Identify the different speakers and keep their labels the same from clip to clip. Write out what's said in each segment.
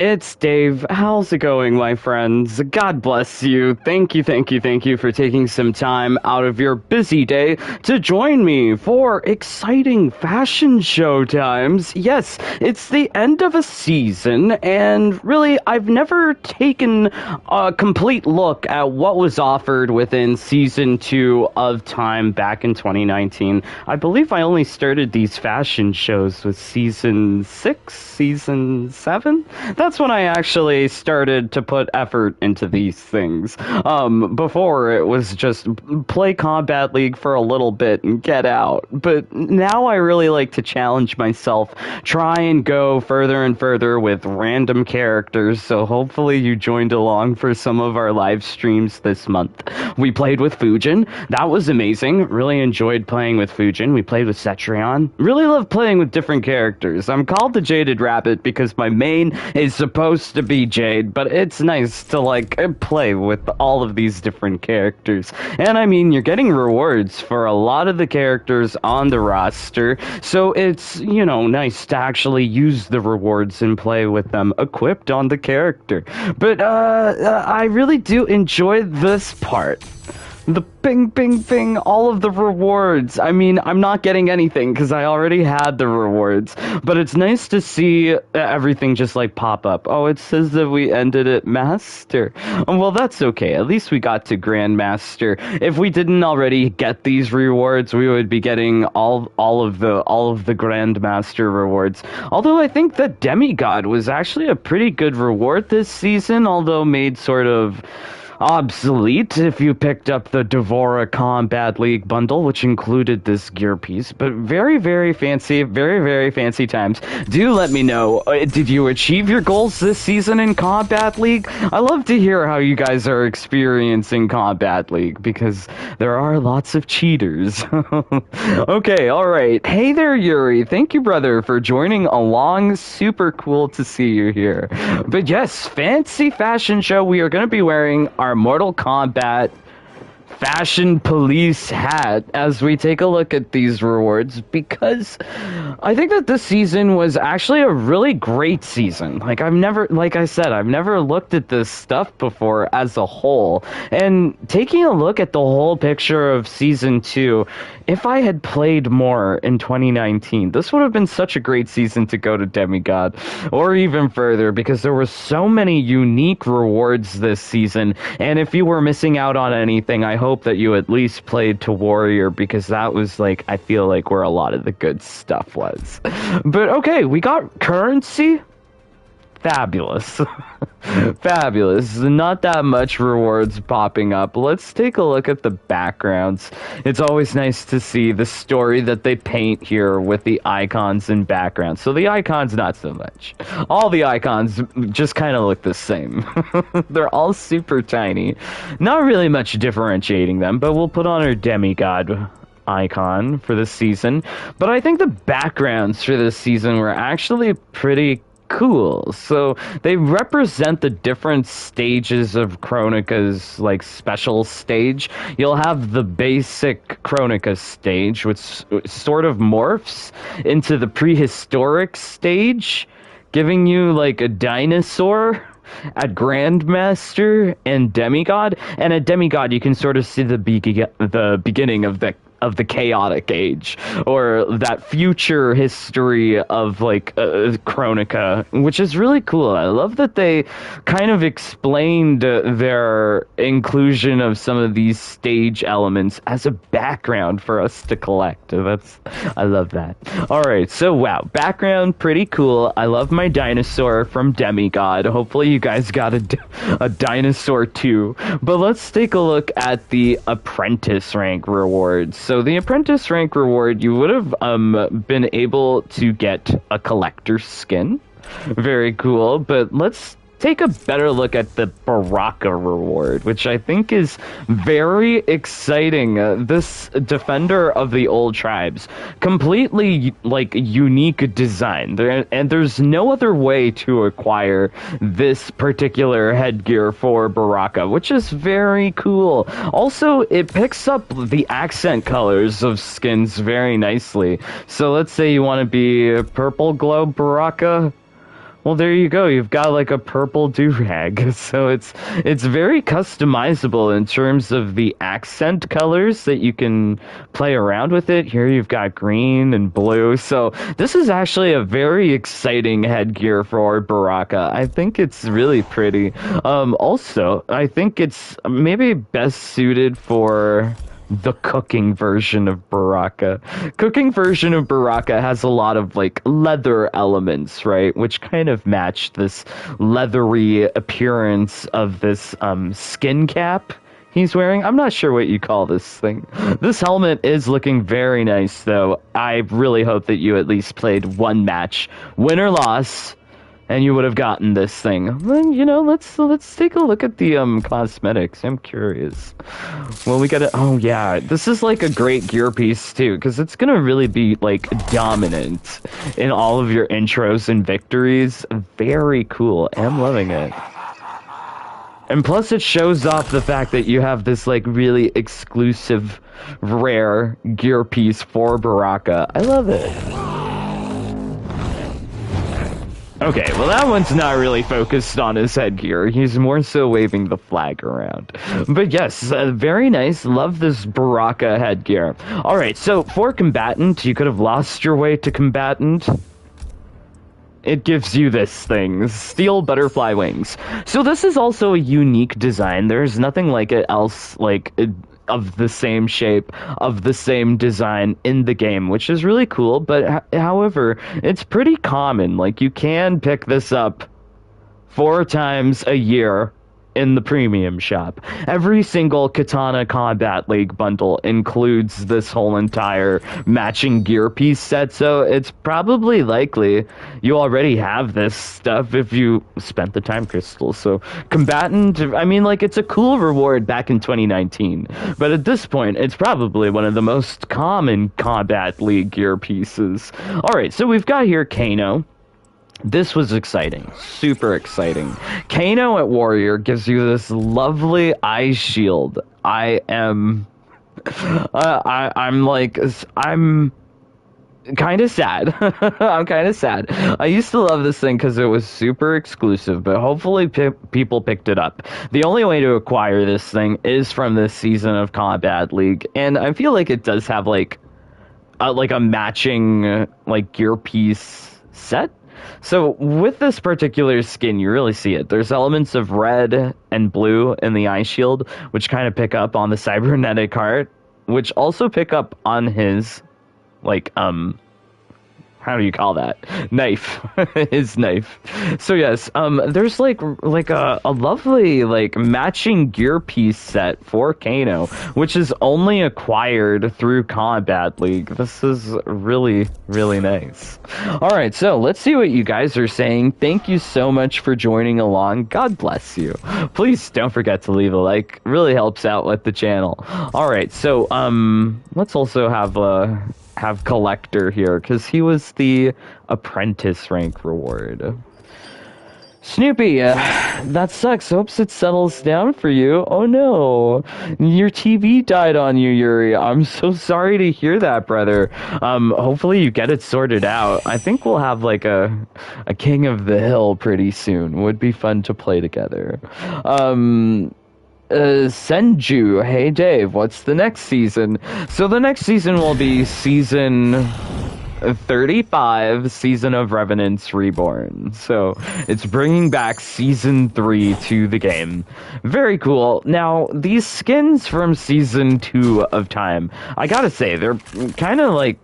Speaker 1: It's Dave. How's it going, my friends? God bless you. Thank you for taking some time out of your busy day to join me for exciting fashion show times. Yes, it's the end of a season, and really, I've never taken a complete look at what was offered within season 2 of Time back in 2019. I believe I only started these fashion shows with season 6, season 7? That's when I actually started to put effort into these things. Before it was just play Kombat League for a little bit and get out. But now I really like to challenge myself, try and go further and further with random characters, so hopefully you joined along for some of our live streams this month. We played with Fujin. That was amazing. Really enjoyed playing with Fujin. We played with Cetrion. Really love playing with different characters. I'm called the Jaded Rabbit because my main is supposed to be Jade, but it's nice to, like, play with all of these different characters. And I mean, you're getting rewards for a lot of the characters on the roster, so it's, you know, nice to actually use the rewards and play with them equipped on the character. But, I really do enjoy this part. The ping, ping, ping, all of the rewards. I mean, I'm not getting anything because I already had the rewards, but it's nice to see everything just like pop up. Oh, it says that we ended at Master. Well, that's okay. At least we got to Grandmaster. If we didn't already get these rewards, we would be getting all of the Grandmaster rewards. Although I think that Demigod was actually a pretty good reward this season, although made sort of obsolete if you picked up the Devora Kombat League bundle, which included this gear piece. But very, very fancy times. Do let me know, did you achieve your goals this season in Kombat League? I love to hear how you guys are experiencing Kombat League, because there are lots of cheaters. Okay, alright. Hey there, Yuri. Thank you, brother, for joining along. Super cool to see you here. But yes, fancy fashion show. We are going to be wearing our Mortal Kombat Fashion Police hat as we take a look at these rewards, because I think that this season was actually a really great season. Like I said, I've never looked at this stuff before as a whole, and taking a look at the whole picture of season 2, if I had played more in 2019, this would have been such a great season to go to Demigod, or even further, because there were so many unique rewards this season, and if you were missing out on anything, I hope that you at least played to Warrior, because that was, like, I feel like where a lot of the good stuff was. But okay, we got currency. Fabulous. Fabulous. Not that much rewards popping up. Let's take a look at the backgrounds. It's always nice to see the story that they paint here with the icons and backgrounds. So the icons, not so much. All the icons just kind of look the same. They're all super tiny. Not really much differentiating them, but we'll put on our Demigod icon for this season. But I think the backgrounds for this season were actually pretty cool. So they represent the different stages of Kronika's, like, special stage. You'll have the basic Kronika stage, which sort of morphs into the prehistoric stage, giving you, like, a dinosaur at Grandmaster and Demigod. And at Demigod, you can sort of see the beginning of the chaotic age, or that future history of, like, Kronika, which is really cool. I love that they kind of explained their inclusion of some of these stage elements as a background for us to collect. I love that. Alright, so wow, background pretty cool. I love my dinosaur from Demigod. Hopefully you guys got a dinosaur too. But let's take a look at the Apprentice rank rewards. So the Apprentice rank reward, you would have been able to get a collector's skin. Very cool, but let's take a better look at the Baraka reward, which I think is very exciting. This Defender of the Old Tribes, completely, like, unique design. There's no other way to acquire this particular headgear for Baraka, which is very cool. Also, it picks up the accent colors of skins very nicely. So let's say you want to be Purple Glow Baraka. Well, there you go. You've got like a purple do-rag. So it's very customizable in terms of the accent colors that you can play around with it. Here you've got green and blue. So this is actually a very exciting headgear for Baraka. I think it's really pretty. Also, I think it's maybe best suited for the cooking version of Baraka. Cooking version of Baraka has a lot of like leather elements, right? Which kind of match this leathery appearance of this skin cap he's wearing. I'm not sure what you call this thing. This helmet is looking very nice though. I really hope that you at least played one match, win or loss, and you would have gotten this thing. Then, you know, let's take a look at the cosmetics. I'm curious. Well, we gotta. Oh yeah, this is like a great gear piece too, because it's gonna really be like dominant in all of your intros and victories. Very cool. I'm loving it. And plus, it shows off the fact that you have this like really exclusive, rare gear piece for Baraka. I love it. Okay, well that one's not really focused on his headgear. He's more so waving the flag around. But yes, very nice. Love this Baraka headgear. Alright, so for Combatant, you could have lost your way to Combatant. It gives you this thing, steel butterfly wings. So this is also a unique design. There's nothing like it else, like of the same shape, of the same design in the game, which is really cool. But however, it's pretty common. Like, you can pick this up 4 times a year in the premium shop. Every single Katana Kombat League bundle includes this whole entire matching gear piece set, so it's probably likely you already have this stuff if you spent the time crystal. So Combatant, I mean, like, it's a cool reward back in 2019, but at this point it's probably one of the most common Kombat League gear pieces. Alright, so we've got here Kano. This was exciting, super exciting. Kano at Warrior gives you this lovely eye shield. I'm kind of sad. I'm kind of sad. I used to love this thing because it was super exclusive, but hopefully people picked it up. The only way to acquire this thing is from this season of Kombat League, and I feel like it does have like a matching like gear piece set. So with this particular skin, you really see it. There's elements of red and blue in the eye shield, which kind of pick up on the cybernetic heart, which also pick up on his, like, how do you call that? Knife. His knife. So yes, there's like a lovely like matching gear piece set for Kano, which is only acquired through Kombat League. This is really, really nice. Alright, so let's see what you guys are saying. Thank you so much for joining along. God bless you. Please don't forget to leave a like. Really helps out with the channel. Alright, so let's also have Collector here, because he was the Apprentice rank reward. Snoopy, that sucks. Hopes it settles down for you. Oh no, your TV died on you, Yuri. I'm so sorry to hear that, brother. Hopefully you get it sorted out. I think we'll have like a King of the Hill pretty soon. Would be fun to play together. Senju, hey Dave, what's the next season? So the next season will be season 35, Season of Revenants Reborn. So it's bringing back season 3 to the game. Very cool. Now, these skins from season 2 of Time, I gotta say, they're kind of like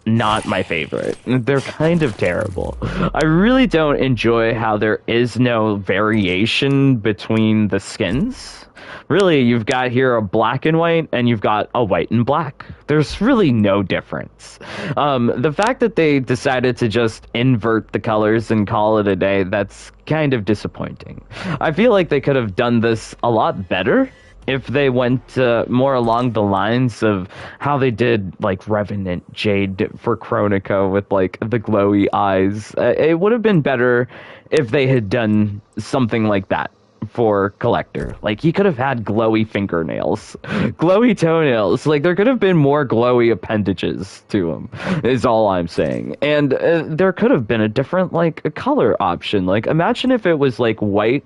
Speaker 1: not my favorite. They're kind of terrible. I really don't enjoy how there is no variation between the skins. Really, you've got here a black and white, and you've got a white and black. There's really no difference. The fact that they decided to just invert the colors and call it a day, that's kind of disappointing. I feel like they could have done this a lot better if they went more along the lines of how they did, like, Revenant Jade for Chronica with, like, the glowy eyes. It would have been better if they had done something like that for Collector. Like, he could have had glowy fingernails, glowy toenails. Like, there could have been more glowy appendages to him, is all I'm saying. And there could have been a different, like, a color option. Like, imagine if it was, like, white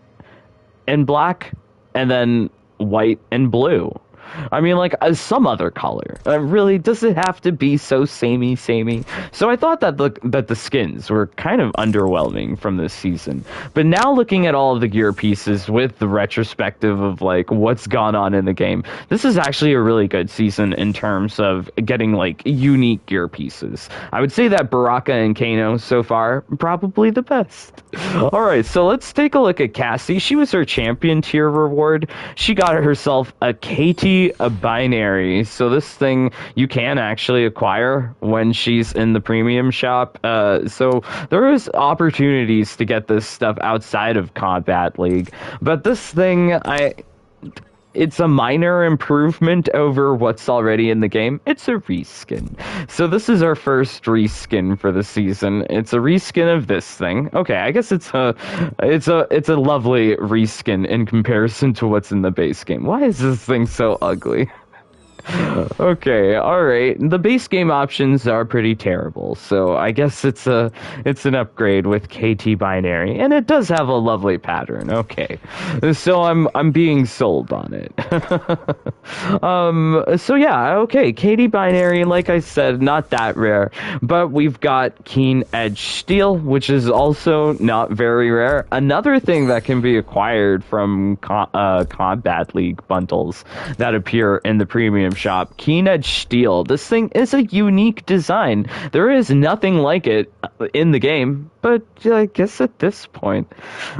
Speaker 1: and black, and then white and blue. I mean, like, some other color. Really, does it have to be so samey? So I thought that the skins were kind of underwhelming from this season. But now looking at all of the gear pieces with the retrospective of, like, what's gone on in the game, this is actually a really good season in terms of getting, like, unique gear pieces. I would say that Baraka and Kano so far, probably the best. Alright, so let's take a look at Cassie. She was her champion tier reward. She got herself a KT, a binary. So this thing you can actually acquire when she's in the premium shop. So there is opportunities to get this stuff outside of Kombat League. But this thing, it's a minor improvement over what's already in the game. It's a reskin. So this is our first reskin for the season. It's a reskin of this thing. Okay, I guess it's a lovely reskin in comparison to what's in the base game. Why is this thing so ugly? Okay, alright. The base game options are pretty terrible, so I guess it's an upgrade with KT binary, and it does have a lovely pattern. Okay. So I'm being sold on it. So yeah, okay, KT binary, like I said, not that rare, but we've got Keen Edge Steel, which is also not very rare. Another thing that can be acquired from Kombat League bundles that appear in the premium shop, Keen Edge Steel. This thing is a unique design. There is nothing like it in the game, but I guess at this point,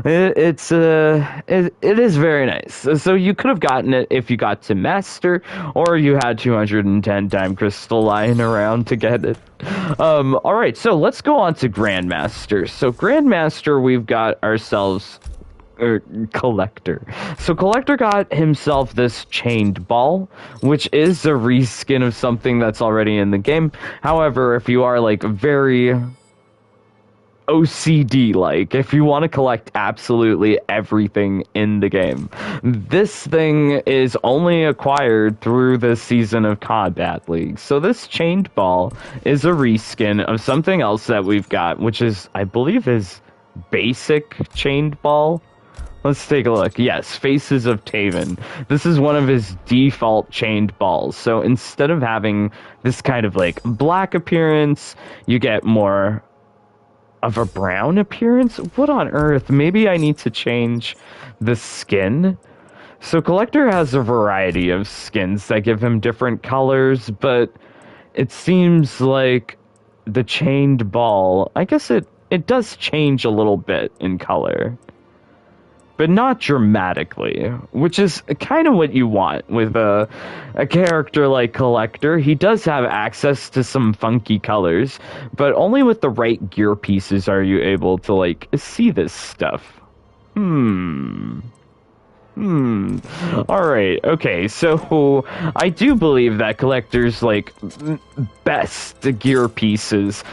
Speaker 1: it is very nice. So you could have gotten it if you got to Master, or you had 210 Time Crystal lying around to get it. Alright, so let's go on to Grandmaster. So Grandmaster, we've got ourselves Collector. So Collector got himself this chained ball, which is a reskin of something that's already in the game. However, if you are like very OCD, like if you want to collect absolutely everything in the game, this thing is only acquired through this season of Kombat League. So this chained ball is a reskin of something else that we've got, which is, I believe, is basic chained ball. Let's take a look. Yes, Faces of Taven. This is one of his default chained balls. So instead of having this kind of like black appearance, you get more of a brown appearance? What on earth? Maybe I need to change the skin? So Collector has a variety of skins that give him different colors, but it seems like the chained ball, I guess it does change a little bit in color, but not dramatically, which is kind of what you want with a character like Collector. He does have access to some funky colors, but only with the right gear pieces are you able to, like, see this stuff. Alright, okay, so I do believe that Collector's, like, best gear pieces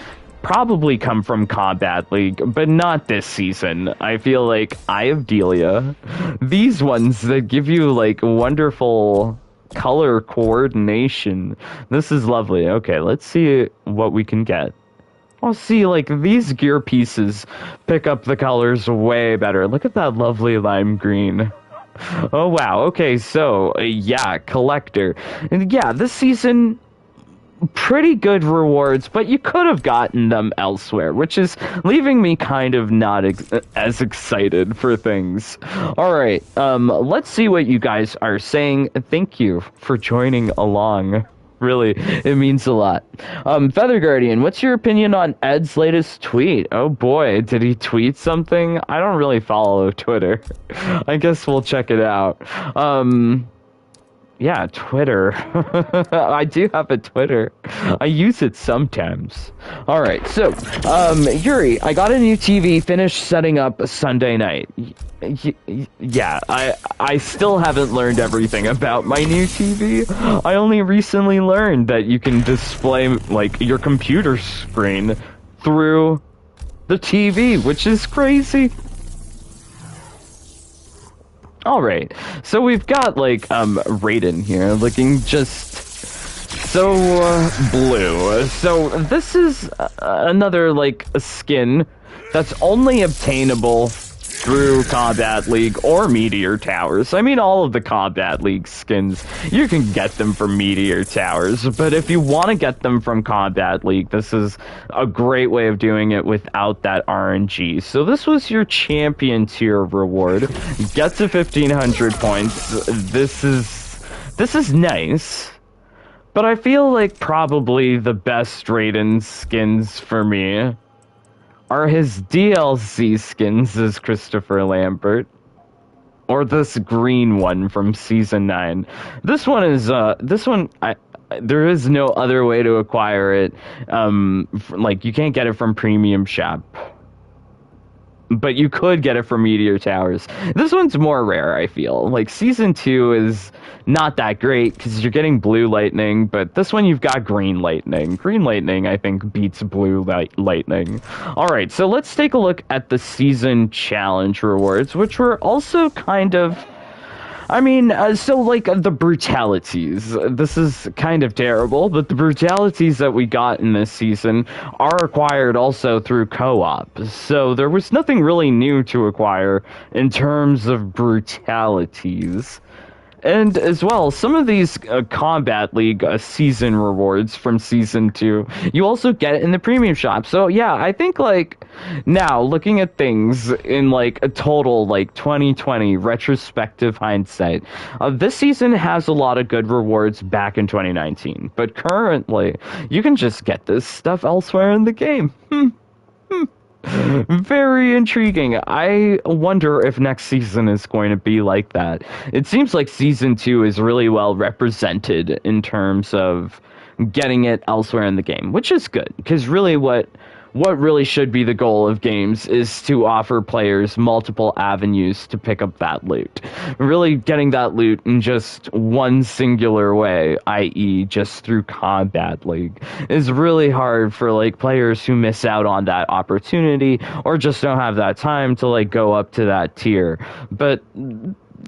Speaker 1: probably come from Kombat League, but not this season. I feel like Eye of Delia, these ones that give you like wonderful color coordination. This is lovely. Okay, let's see what we can get. I'll see, like, these gear pieces pick up the colors way better. Look at that lovely lime green. Oh wow, okay, so yeah, Collector. And yeah, this season, pretty good rewards, but you could have gotten them elsewhere, which is leaving me kind of not as excited for things. Alright, let's see what you guys are saying. Thank you for joining along. Really, it means a lot. Feather Guardian, what's your opinion on Ed's latest tweet? Oh boy, did he tweet something? I don't really follow Twitter. I guess we'll check it out. Yeah, Twitter. I do have a Twitter. I use it sometimes. Alright, so, Yuri, I got a new TV, finished setting up Sunday night. Yeah, I still haven't learned everything about my new TV. I only recently learned that you can display, like, your computer screen through the TV, which is crazy. Alright, so we've got, like, Raiden here, looking just so blue. So this is another, like, a skin that's only obtainable through Kombat League or Meteor Towers. I mean, all of the Kombat League skins, you can get them from Meteor Towers, but if you want to get them from Kombat League, this is a great way of doing it without that RNG. So this was your champion tier reward. Get to 1,500 points. This is nice, but I feel like probably the best Raiden skins for me are his DLC skins as Christopher Lambert. Or this green one from Season 9. This one is, there is no other way to acquire it. Like, you can't get it from Premium Shop. But you could get it from Meteor Towers. This one's more rare, I feel. Like, Season 2 is not that great, because you're getting Blue Lightning, but this one you've got Green Lightning. Green Lightning, I think, beats Blue Lightning. Alright, so let's take a look at the Season Challenge rewards, which were also kind of... I mean, so, like, the brutalities. This is kind of terrible, but the brutalities that we got in this season are acquired also through co-op. So there was nothing really new to acquire in terms of brutalities. And as well, some of these Kombat League season rewards from Season 2, you also get it in the Premium Shop. So yeah, I think, like, now, looking at things in, like, a total, like, 2020 retrospective hindsight, this season has a lot of good rewards back in 2019. But currently, you can just get this stuff elsewhere in the game. Very intriguing. I wonder if next season is going to be like that. It seems like Season 2 is really well represented in terms of getting it elsewhere in the game, which is good, because really what really should be the goal of games is to offer players multiple avenues to pick up that loot. Really getting that loot in just one singular way, i.e. just through Kombat League, is really hard for, like, players who miss out on that opportunity or just don't have that time to, like, go up to that tier. But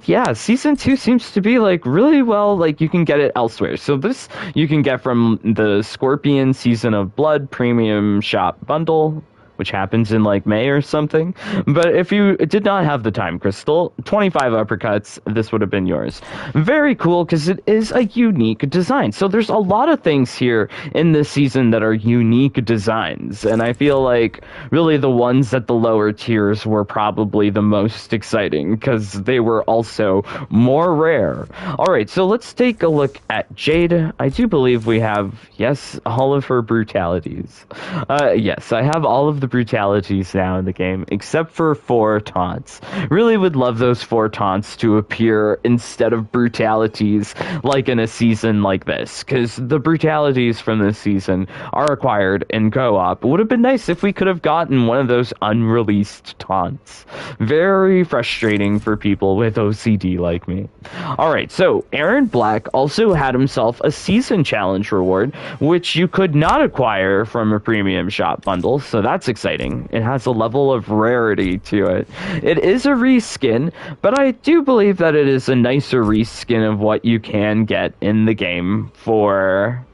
Speaker 1: yeah, Season 2 seems to be, like, really well, like, you can get it elsewhere. So this you can get from the Scorpion Season of Blood Premium Shop Bundle, which happens in, like, May or something. But if you did not have the Time Crystal, 25 uppercuts, this would have been yours. Very cool, because it is a unique design. So there's a lot of things here in this season that are unique designs, and I feel like really the ones at the lower tiers were probably the most exciting, because they were also more rare. Alright, so let's take a look at Jade. I do believe we have, yes, all of her brutalities. Yes, I have all of the brutalities now in the game, except for 4 taunts. Really would love those 4 taunts to appear instead of brutalities, like in a season like this, because the brutalities from this season are acquired in co-op. It would have been nice if we could have gotten one of those unreleased taunts. Very frustrating for people with OCD like me. Alright, so Aaron Black also had himself a season challenge reward, which you could not acquire from a premium shop bundle, so that's exciting. It has a level of rarity to it. It is a reskin, but I do believe that it is a nicer reskin of what you can get in the game for,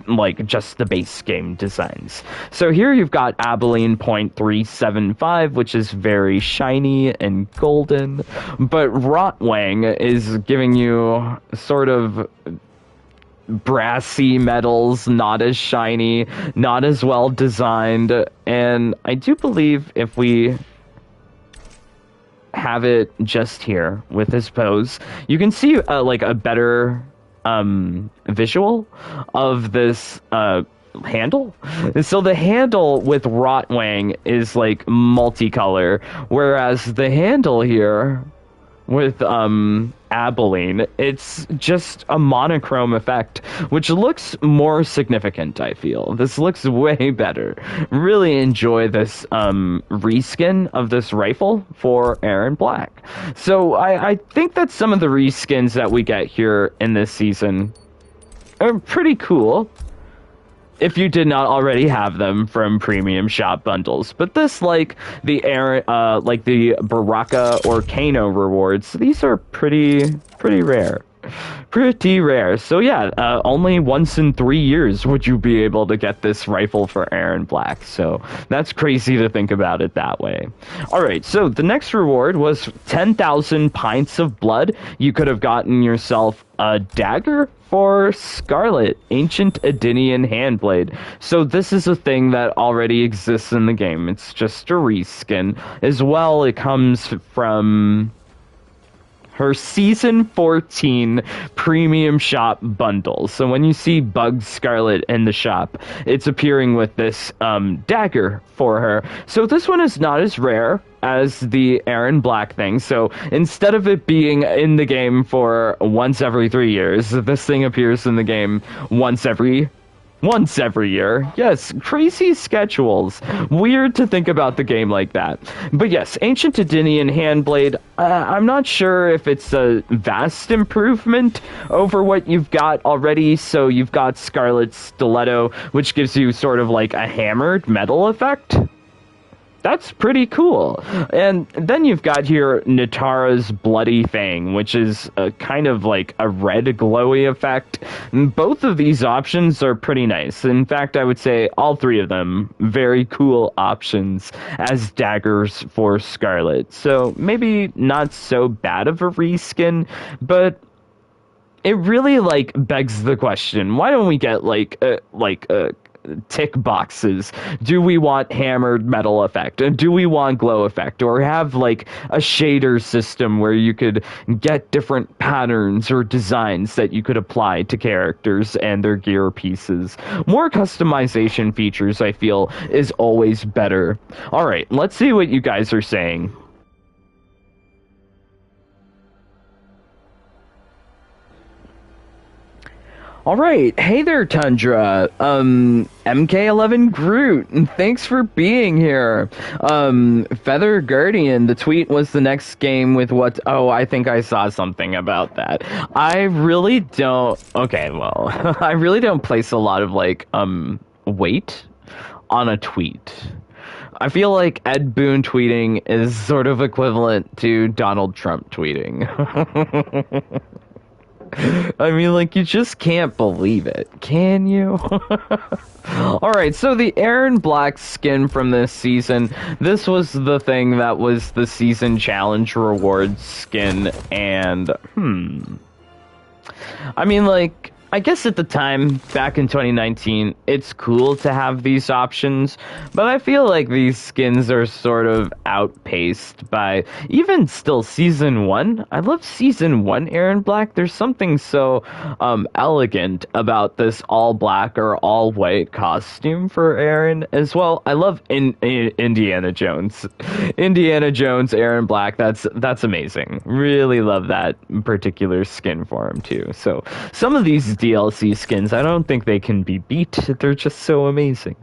Speaker 1: like, just the base game designs. So here you've got Abilene .375, which is very shiny and golden, but Rotwang is giving you sort of brassy metals, not as shiny, not as well designed, and I do believe if we have it just here with his pose, you can see like a better visual of this handle. So the handle with Rotwang is like multicolor, whereas the handle here with Abilene, it's just a monochrome effect, which looks more significant, I feel. This looks way better. Really enjoy this reskin of this rifle for Aaron Black. So I think that some of the reskins that we get here in this season are pretty cool. if you did not already have them from premium shop bundles. But this, like like the Baraka or Kano rewards, these are pretty rare. Pretty rare. So yeah, only once in 3 years would you be able to get this rifle for Aaron Black. So that's crazy to think about it that way. Alright, so the next reward was 10,000 pints of blood. You could have gotten yourself a dagger for Scarlet, Ancient Edenian Handblade. So this is a thing that already exists in the game. It's just a reskin. As well, it comes from her Season 14 Premium Shop bundle. So when you see Bug Scarlet in the shop, it's appearing with this dagger for her. So this one is not as rare as the Aaron Black thing. So instead of it being in the game for once every 3 years, this thing appears in the game once every year. Yes, crazy schedules. Weird to think about the game like that. But yes, Ancient Edenian Handblade, I'm not sure if it's a vast improvement over what you've got already. So you've got Scarlet's Stiletto, which gives you sort of like a hammered metal effect. That's pretty cool. And then you've got here Natara's Bloody Fang, which is a kind of like a red glowy effect. Both of these options are pretty nice. In fact, I would say all three of them very cool options as daggers for Scarlet. So maybe not so bad of a reskin, but it really like begs the question, why don't we get like tick boxes? Do we want hammered metal effect, and do we want glow effect, or have like a shader system where you could get different patterns or designs that you could apply to characters and their gear pieces? More customization features, I feel, is always better. All right, let's see what you guys are saying. All right, hey there, Tundra. MK11 Groot, and thanks for being here. Feather Guardian, the tweet was the next game with what? Oh, I think I saw something about that. I really don't. Okay, well, I really don't place a lot of like weight on a tweet. I feel like Ed Boon tweeting is sort of equivalent to Donald Trump tweeting. I mean, like, you just can't believe it, can you? Alright, so the Aaron Black skin from this season, this was the thing that was the season challenge rewards skin, and, I mean, like, I guess at the time, back in 2019, it's cool to have these options, but I feel like these skins are sort of outpaced by even still Season 1. I love Season 1 Aaron Black. There's something so elegant about this all-black or all-white costume for Aaron as well. I love Indiana Jones. Indiana Jones Aaron Black, that's amazing. Really love that particular skin for him, too. So some of these DLC skins, I don't think they can be beat. They're just so amazing.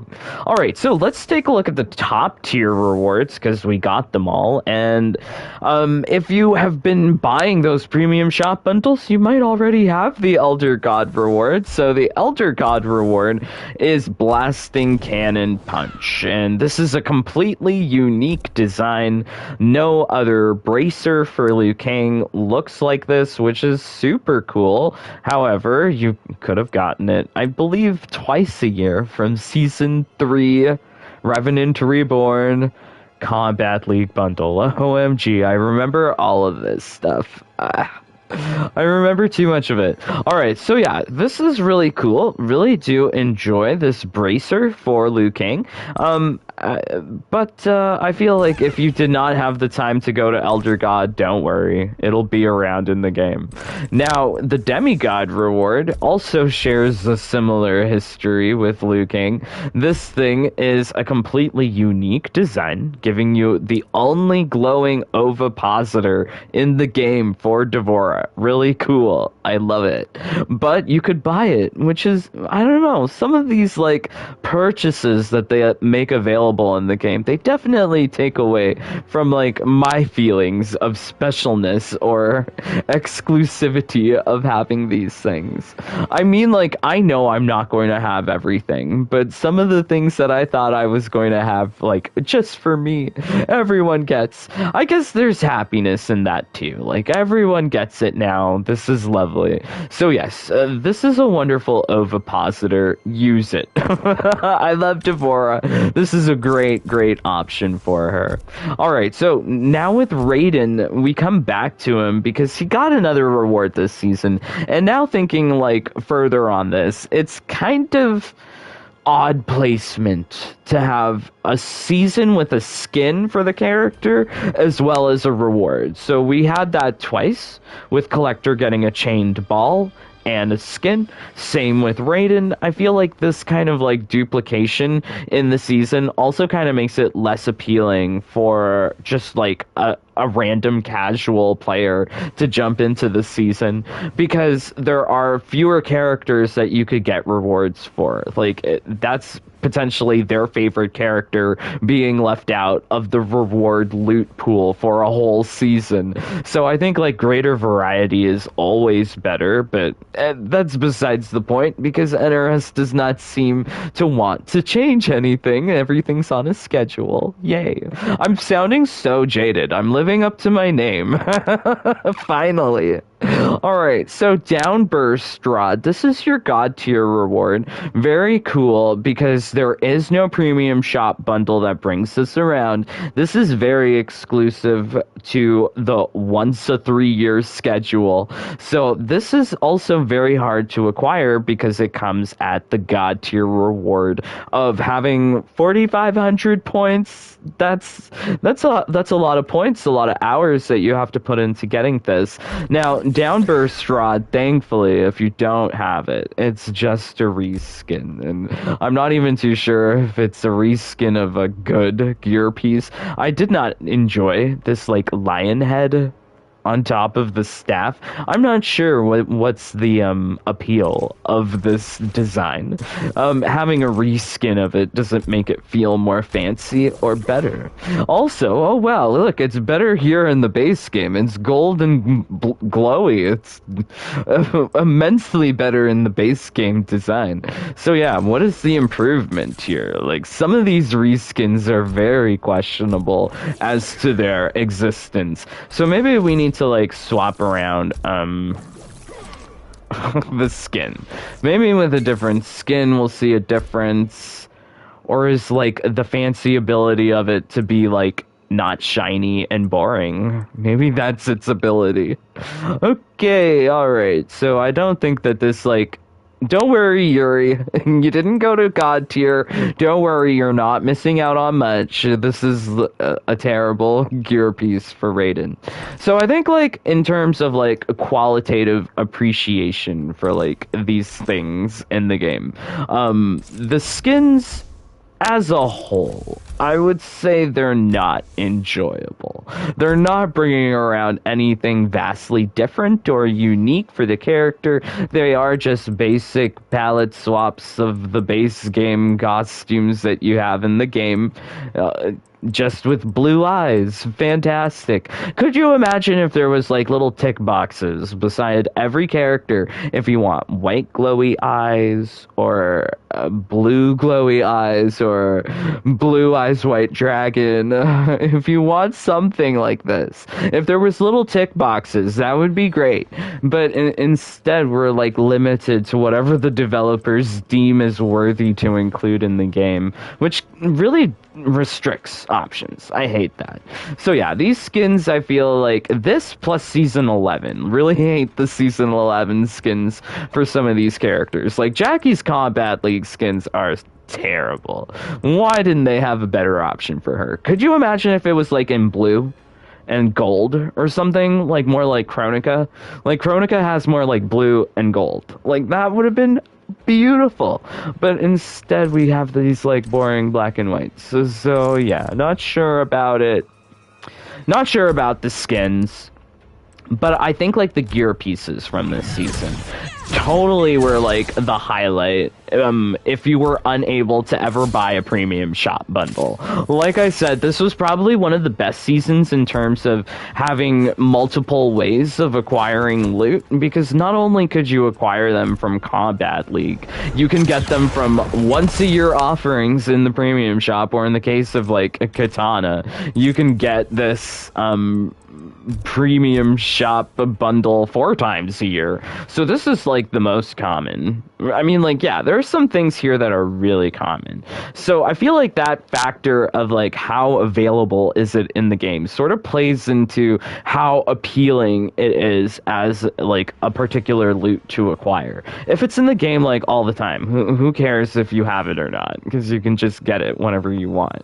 Speaker 1: Alright, so let's take a look at the top tier rewards, because we got them all, and if you have been buying those premium shop bundles, you might already have the Elder God reward. So the Elder God reward is Blasting Cannon Punch, and this is a completely unique design. No other bracer for Liu Kang looks like this, which is super cool. However, you could have gotten it, I believe, twice a year from Season 3 Revenant Reborn Kombat League bundle. OMG, I remember all of this stuff. I remember too much of it. Alright, so yeah, this is really cool. Really do enjoy this bracer for Liu Kang. But I feel like if you did not have the time to go to Elder God, don't worry. It'll be around in the game. Now, the Demigod reward also shares a similar history with Liu Kang. This thing is a completely unique design, giving you the only glowing ovipositor in the game for D'Vorah. Really cool. I love it. But you could buy it, which is, I don't know, some of these like purchases that they make available available in the game, they definitely take away from like my feelings of specialness or exclusivity of having these things. I mean, like, I know I'm not going to have everything, but some of the things that I thought I was going to have, like, just for me, everyone gets. I guess there's happiness in that too. Like, everyone gets it now. This is lovely. So yes, this is a wonderful ovipositor. Use it. I love Devora. This is a great, great option for her. Alright, so now with Raiden, we come back to him because he got another reward this season. And now thinking, like, further on this, it's kind of odd placement to have a season with a skin for the character as well as a reward. So we had that twice with Collector getting a chained ball and a skin. Same with Raiden. I feel like this kind of like duplication in the season also kind of makes it less appealing for just like a random casual player to jump into the season, because there are fewer characters that you could get rewards for. Like, that's potentially their favorite character being left out of the reward loot pool for a whole season. So I think like greater variety is always better, but that's besides the point, because NRS does not seem to want to change anything. Everything's on a schedule. Yay. I'm sounding so jaded. I'm living up to my name. Finally. Alright, so Downburst Rod. This is your God tier reward. Very cool, because there is no premium shop bundle that brings this around. This is very exclusive to the once a 3-year schedule. So this is also very hard to acquire because it comes at the God tier reward of having 4,500 points. That's a lot of points, a lot of hours that you have to put into getting this. Now, Downburst Rod, thankfully, if you don't have it, it's just a reskin, and I'm not even too sure if it's a reskin of a good gear piece. I did not enjoy this like lion head on top of the staff. I'm not sure what's the appeal of this design. Having a reskin of it doesn't make it feel more fancy or better. Also, oh wow, look, it's better here in the base game. It's gold and glowy. It's immensely better in the base game design. So yeah, what is the improvement here? Like, some of these reskins are very questionable as to their existence. So maybe we need to like swap around the skin. Maybe with a different skin we'll see a difference. Or is like the fancy ability of it to be like not shiny and boring? Maybe that's its ability. Okay, alright. So I don't think that this like... Don't worry, Yuri. You didn't go to God tier. Don't worry, you're not missing out on much. This is a terrible gear piece for Raiden. So I think, like, in terms of, like, a qualitative appreciation for, like, these things in the game, the skins as a whole, I would say they're not enjoyable. They're not bringing around anything vastly different or unique for the character. They are just basic palette swaps of the base game costumes that you have in the game. Just with blue eyes. Fantastic. Could you imagine if there was like little tick boxes beside every character if you want white glowy eyes or blue glowy eyes or blue eyes white dragon? If you want something like this, if there was little tick boxes, that would be great. But instead we're like limited to whatever the developers deem as worthy to include in the game, which really restricts options. I hate that. So yeah, these skins, I feel like this plus season 11. Really hate the season 11 skins for some of these characters. Like Jackie's Kombat League skins are terrible. Why didn't they have a better option for her? Could you imagine if it was like in blue and gold or something, like more like Chronica? Like Chronica has more like blue and gold. Like that would have been beautiful, but instead we have these like boring black and whites. So yeah, not sure about it. Not sure about the skins, but I think like the gear pieces from this season totally were like the highlight. If you were unable to ever buy a premium shop bundle. Like I said, this was probably one of the best seasons in terms of having multiple ways of acquiring loot, because not only could you acquire them from Kombat League, you can get them from once a year offerings in the premium shop, or in the case of like a Katana, you can get this premium shop bundle 4 times a year. So this is like the most common. I mean, like, yeah, there are some things here that are really common. So I feel like that factor of like how available is it in the game sort of plays into how appealing it is as like a particular loot to acquire. If it's in the game like all the time, who cares if you have it or not? Because you can just get it whenever you want,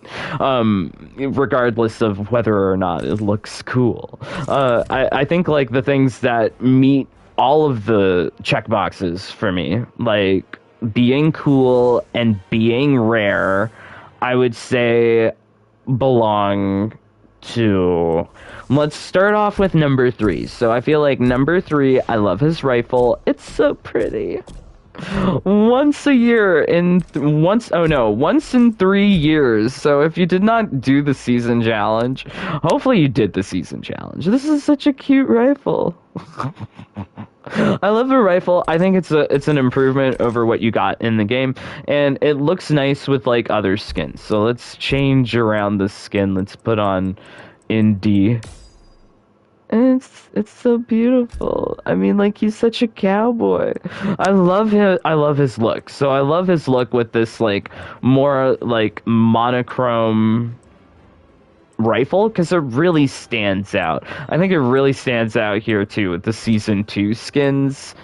Speaker 1: regardless of whether or not it looks cool. I think like the things that meet all of the checkboxes for me, like being cool and being rare, I would say belong to... Let's start off with number 3. So I feel like number 3, I love his rifle. It's so pretty. Once in 3 years. So if you did not do the season challenge, hopefully you did the season challenge. This is such a cute rifle. I love the rifle. I think it's an improvement over what you got in the game, and it looks nice with like other skins. So let's change around the skin. Let's put on Indy. And it's so beautiful. I mean, like, he's such a cowboy. I love him. I love his look. So I love his look with this like more like monochrome rifle, because it really stands out. I think it really stands out here too with the season 2 skins,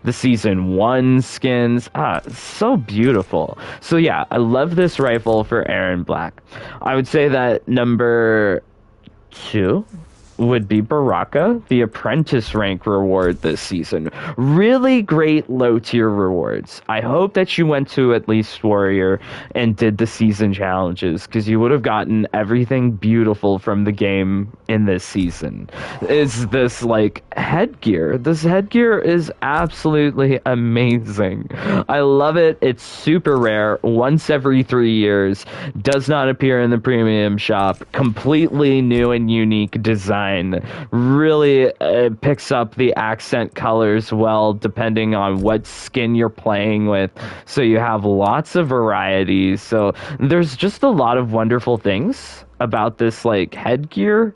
Speaker 1: the season 1 skins. So beautiful. So yeah, I love this rifle for Aaron Black. I would say that number 2 would be Baraka, the Apprentice rank reward this season. Really great low tier rewards. I hope that you went to at least Warrior and did the season challenges, because you would have gotten everything beautiful from the game in this season. Is this like headgear? This headgear is absolutely amazing. I love it. It's super rare, once every 3 years, does not appear in the premium shop, completely new and unique design. Really picks up the accent colors well, depending on what skin you're playing with. So you have lots of variety. So there's just a lot of wonderful things about this like headgear.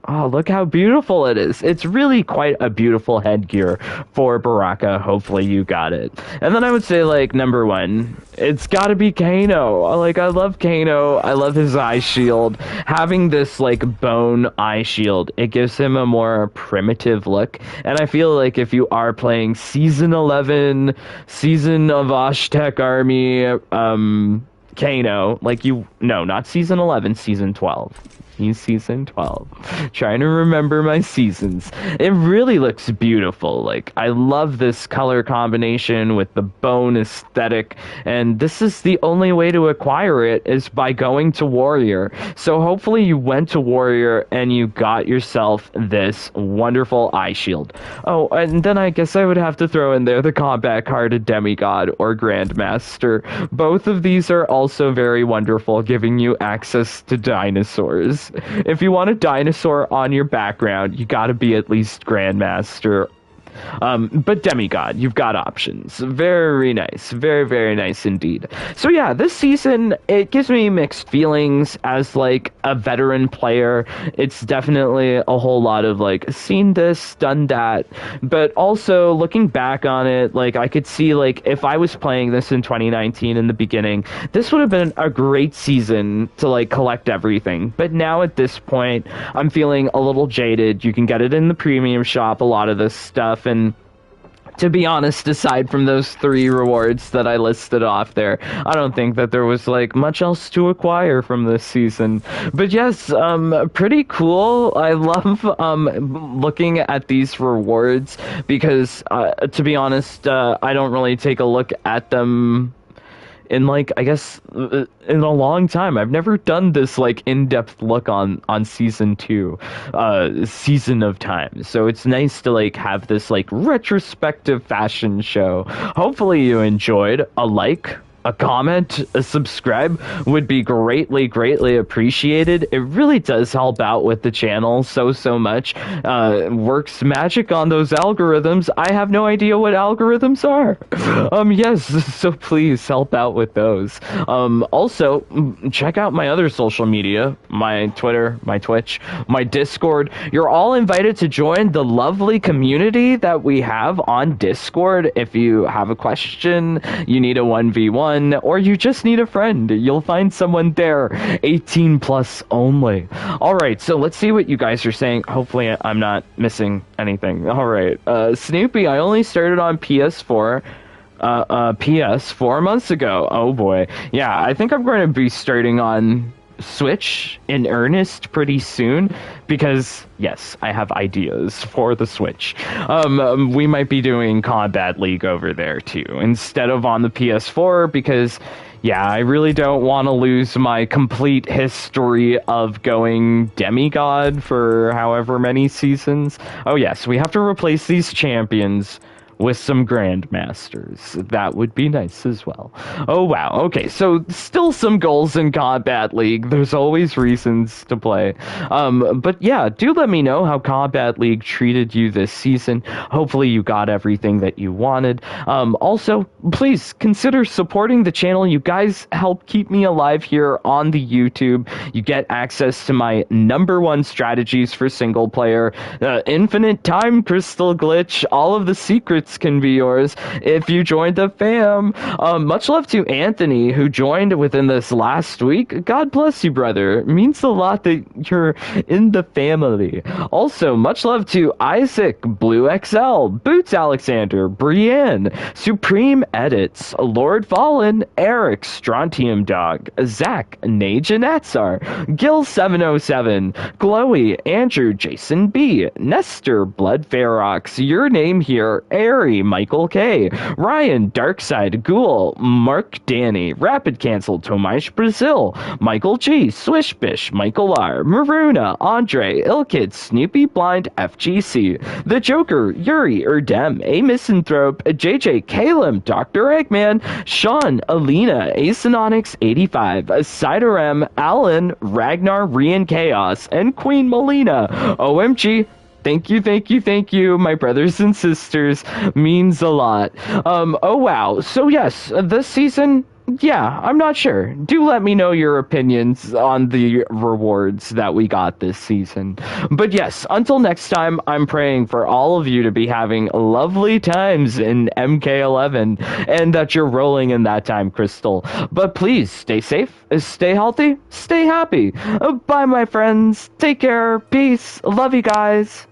Speaker 1: Oh, look how beautiful it is. It's really quite a beautiful headgear for Baraka. Hopefully you got it. And then I would say, like, number 1, it's gotta be Kano. Like, I love Kano. I love his eye shield. Having this, like, bone eye shield, it gives him a more primitive look. And I feel like if you are playing Season 11, Season of Aztec Army, Kano, like no, not Season 11, Season 12. He's Season 12. Trying to remember my seasons. It really looks beautiful. Like, I love this color combination with the bone aesthetic, and this is the only way to acquire it is by going to Warrior. So hopefully you went to Warrior and you got yourself this wonderful eye shield. Oh, and then I guess I would have to throw in there the combat card of Demigod or Grandmaster. Both of these are also very wonderful, giving you access to dinosaurs. If you want a dinosaur on your background, you gotta be at least Grandmaster. But Demigod, you've got options. Very nice. Very, very nice indeed. So yeah, this season, it gives me mixed feelings as, like, a veteran player. It's definitely a whole lot of, like, seen this, done that. But also, looking back on it, like, I could see, like, if I was playing this in 2019 in the beginning, this would have been a great season to, like, collect everything. But now at this point, I'm feeling a little jaded. You can get it in the premium shop, a lot of this stuff. And to be honest, aside from those 3 rewards that I listed off there, I don't think that there was like much else to acquire from this season. But yes, pretty cool. I love looking at these rewards because to be honest, I don't really take a look at them in like, I guess, in a long time. I've never done this like in-depth look on season 2, Season of Time. So it's nice to like have this like retrospective fashion show. Hopefully you enjoyed. A like, a comment, a subscribe would be greatly appreciated. It really does help out with the channel so much. Works magic on those algorithms. I have no idea what algorithms are. Yes, so please help out with those. Also, check out my other social media, my Twitter, my Twitch, my Discord. You're all invited to join the lovely community that we have on Discord. If you have a question, you need a 1v1, or you just need a friend, you'll find someone there. 18 plus only. All right, so let's see what you guys are saying. Hopefully I'm not missing anything. All right, Snoopy, I only started on PS4 months ago. Oh boy. Yeah, I think I'm going to be starting on Switch in earnest pretty soon, because yes, I have ideas for the Switch. We might be doing Kombat League over there too, instead of on the PS4, because yeah, I really don't want to lose my complete history of going demigod for however many seasons. Oh yes, we have to replace these champions with some grandmasters. That would be nice as well. Oh wow, okay, so still some goals in Kombat League. There's always reasons to play. But yeah, do let me know how Kombat League treated you this season. Hopefully you got everything that you wanted. Also, please consider supporting the channel. You guys help keep me alive here on the YouTube. You get access to my #1 strategies for single player, infinite time crystal glitch, all of the secrets can be yours if you joined the fam. Much love to Anthony, who joined within this last week. God bless you, brother. It means a lot that you're in the family. Also, much love to Isaac, Blue XL, Boots Alexander, Brienne, Supreme Edits, Lord Fallen, Eric, Strontium Dog, Zach, Nage Natsar, Gil707, Chloe, Andrew, Jason B, Nestor, Blood Ferox, Your Name Here, Airy, Michael K, Ryan, Darkside, Ghoul, Mark Danny, Rapid Cancel, Tomash Brazil, Michael G, Swishbish, Michael R, Maruna, Andre, Ilkid, Snoopy Blind, FGC, The Joker, Yuri, Erdem, A Misanthrope, JJ, Caleb, Dr. Eggman, Sean, Alina, Acenonics 85, Siderem, Alan, Ragnar, Rian Chaos, and Queen Melina. OMG. Thank you, my brothers and sisters. Means a lot. Oh wow. So yes, this season, yeah, I'm not sure. Do let me know your opinions on the rewards that we got this season. But yes, until next time, I'm praying for all of you to be having lovely times in MK11, and that you're rolling in that time crystal. But please, stay safe, stay healthy, stay happy. Bye, my friends. Take care. Peace. Love you guys.